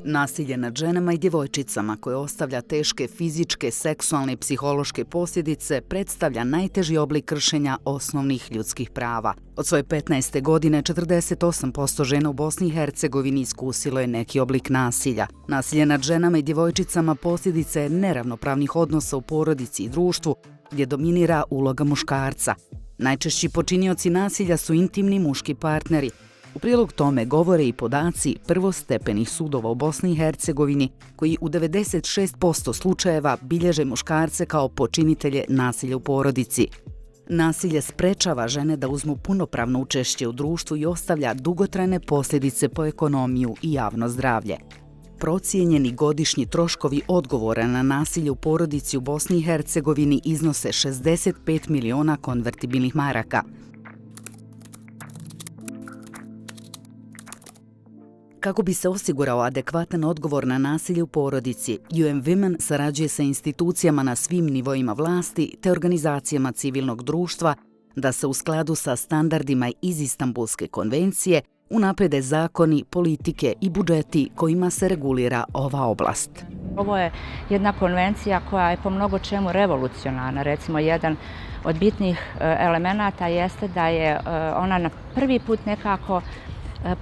Nasilje nad ženama i djevojčicama koje ostavlja teške fizičke, seksualne i psihološke posljedice predstavlja najteži oblik kršenja osnovnih ljudskih prava. Od svoje 15. godine 48% žena u Bosni i Hercegovini iskusilo je neki oblik nasilja. Nasilje nad ženama i djevojčicama posljedica je neravnopravnih odnosa u porodici i društvu gdje dominira uloga muškarca. Najčešći počinioci nasilja su intimni muški partneri. U prilog tome govore i podaci prvostepenih sudova u Bosni i Hercegovini koji u 96% slučajeva bilježe muškarce kao počinitelje nasilja u porodici. Nasilje sprečava žene da uzmu punopravno učešće u društvu i ostavlja dugotrajne posljedice po ekonomiju i javno zdravlje. Procijenjeni godišnji troškovi odgovora na nasilje u porodici u Bosni i Hercegovini iznose 65 miliona konvertibilnih maraka. Kako bi se osigurao adekvatan odgovor na nasilje u porodici, UN Women sarađuje sa institucijama na svim nivoima vlasti te organizacijama civilnog društva da se u skladu sa standardima iz Istanbulske konvencije unaprijede zakoni, politike i budžeti kojima se regulira ova oblast. Ovo je jedna konvencija koja je po mnogo čemu revolucionarna. Recimo, jedan od bitnih elemenata jeste da je ona na prvi put nekako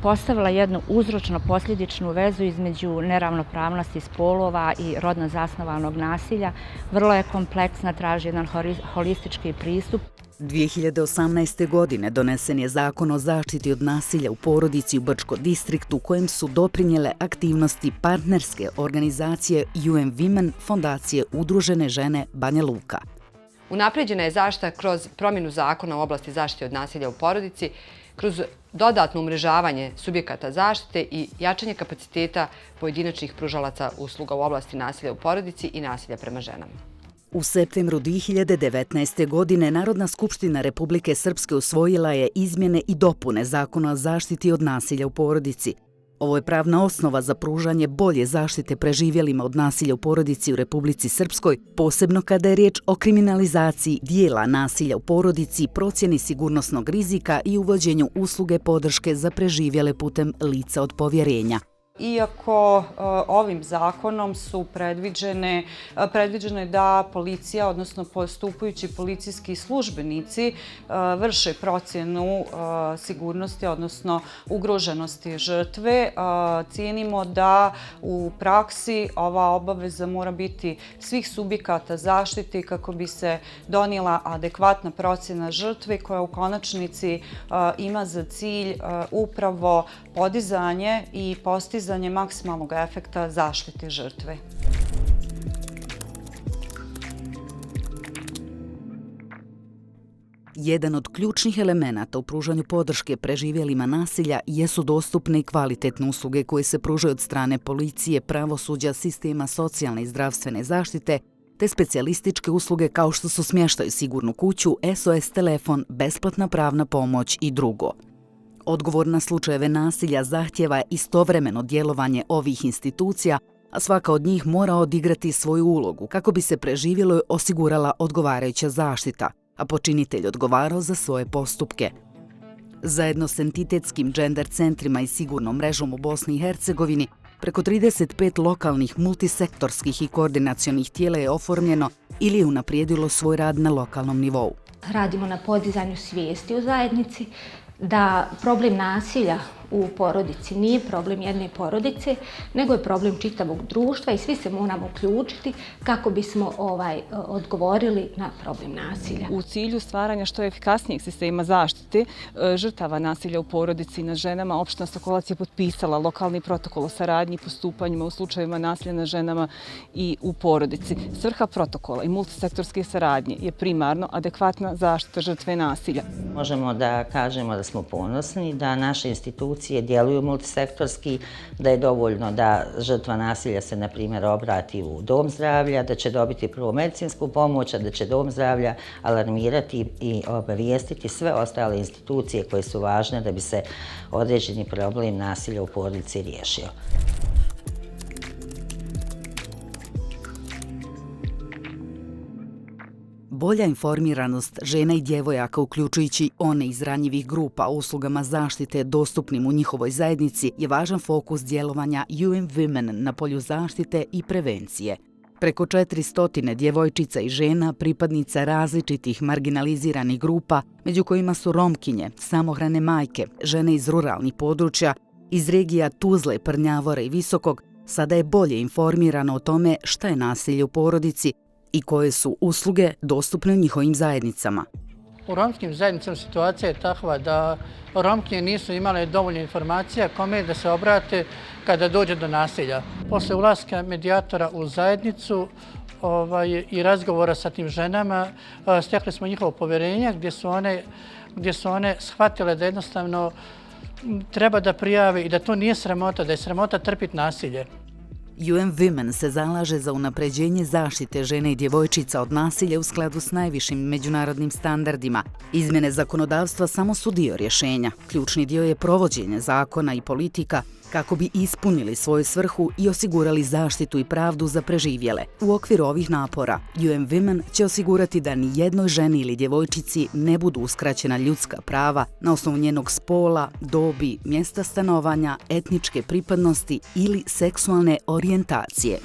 postavila jednu uzročno-posljedičnu vezu između neravnopravnosti spolova i rodno zasnovanog nasilja. Vrlo je kompleksna, traži jedan holistički pristup. 2018. godine donesen je Zakon o zaštiti od nasilja u porodici u Brčko distriktu kojem su doprinijele aktivnosti partnerske organizacije UN Women Fondacije Udružene žene Banja Luka. Unapređena je zaštita kroz promjenu zakona u oblasti zaštite od nasilja u porodici, kroz dodatno umrežavanje subjekata zaštite i jačanje kapaciteta pojedinačnih pružalaca usluga u oblasti nasilja u porodici i nasilja prema ženama. U septembru 2019. godine Narodna skupština Republike Srpske usvojila je izmjene i dopune Zakona o zaštiti od nasilja u porodici. Ovo je pravna osnova za pružanje bolje zaštite preživjelima od nasilja u porodici u Republici Srpskoj, posebno kada je riječ o kriminalizaciji dijela nasilja u porodici, procjeni sigurnosnog rizika i uvođenju usluge podrške za preživjele putem lica od povjerenja. Iako ovim zakonom su predviđeno je da policija, odnosno postupajući policijski službenici vrše procjenu sigurnosti, odnosno ugroženosti žrtve. Cijenimo da u praksi ova obaveza mora biti svih subjekata zaštite kako bi se donijela adekvatna procjena žrtve koja u konačnici ima za cilj upravo podizanje i postizanje maksimalnog efekta zaštite žrtve. Jedan od ključnih elemenata u pružanju podrške preživjelima nasilja jesu dostupne i kvalitetne usluge koje se pružaju od strane policije, pravosuđa, sistema socijalne i zdravstvene zaštite, te specijalističke usluge kao što su smještaj u sigurnu kuću, SOS telefon, besplatna pravna pomoć i drugo. Odgovor na slučajeve nasilja zahtjeva istovremeno djelovanje ovih institucija, a svaka od njih mora odigrati svoju ulogu kako bi se preživjeloj osigurala odgovarajuća zaštita, a počinitelj odgovarao za svoje postupke. Zajedno s entitetskim gender centrima i sigurnom mrežom u Bosni i Hercegovini, preko 35 lokalnih multisektorskih i koordinacionih tijela je oformljeno ili je unaprijedilo svoj rad na lokalnom nivou. Radimo na podizanju svijesti u zajednici, da problem nasilja u porodici nije problem jedne porodice, nego je problem čitavog društva i svi se moramo uključiti kako bismo odgovorili na problem nasilja. U cilju stvaranja što efikasnijeg sistema zaštite žrtava nasilja u porodici nad ženama, opština Sokolac je potpisala lokalni protokol o saradnji i postupanjima u slučajevima nasilja nad ženama i u porodici. Svrha protokola i multisektorske saradnje je primarno adekvatna zaštita žrtve nasilja. Možemo da kažemo da smo ponosni, da naše institucije djeluju multisektorski, da je dovoljno da žrtva nasilja se, na primjer, obrati u dom zdravlja, da će dobiti prvo medicinsku pomoć, a da će dom zdravlja alarmirati i obavijestiti sve ostale institucije koje su važne da bi se određeni problem nasilja u porodici riješio. Bolja informiranost žena i djevojaka, uključujući one iz ranjivih grupa o uslugama zaštite dostupnim u njihovoj zajednici, je važan fokus djelovanja UN Women na polju zaštite i prevencije. Preko 400 djevojčica i žena, pripadnica različitih marginaliziranih grupa, među kojima su Romkinje, samohrane majke, žene iz ruralnih područja, iz regija Tuzle, Prnjavora i Visokog, sada je bolje informirano o tome šta je nasilje u porodici i koje su usluge dostupne u njihovim zajednicama. U romskim zajednicama situacija je takva da Romkinje nisu imale dovoljno informacija kome da se obrate kada dođe do nasilja. Posle ulaska medijatora u zajednicu i razgovora sa tim ženama stekli smo njihovo poverenje gdje su one shvatile da jednostavno treba da prijave i da to nije sramota, da je sramota trpiti nasilje. UN Women se zalaže za unapređenje zaštite žene i djevojčica od nasilja u skladu s najvišim međunarodnim standardima. Izmjene zakonodavstva samo su dio rješenja. Ključni dio je provođenje zakona i politika kako bi ispunili svoju svrhu i osigurali zaštitu i pravdu za preživjele. U okviru ovih napora, UN Women će osigurati da ni jednoj ženi ili djevojčici ne budu uskraćena ljudska prava na osnovu njenog spola, dobi, mjesta stanovanja, etničke pripadnosti ili seksualne orijentacije.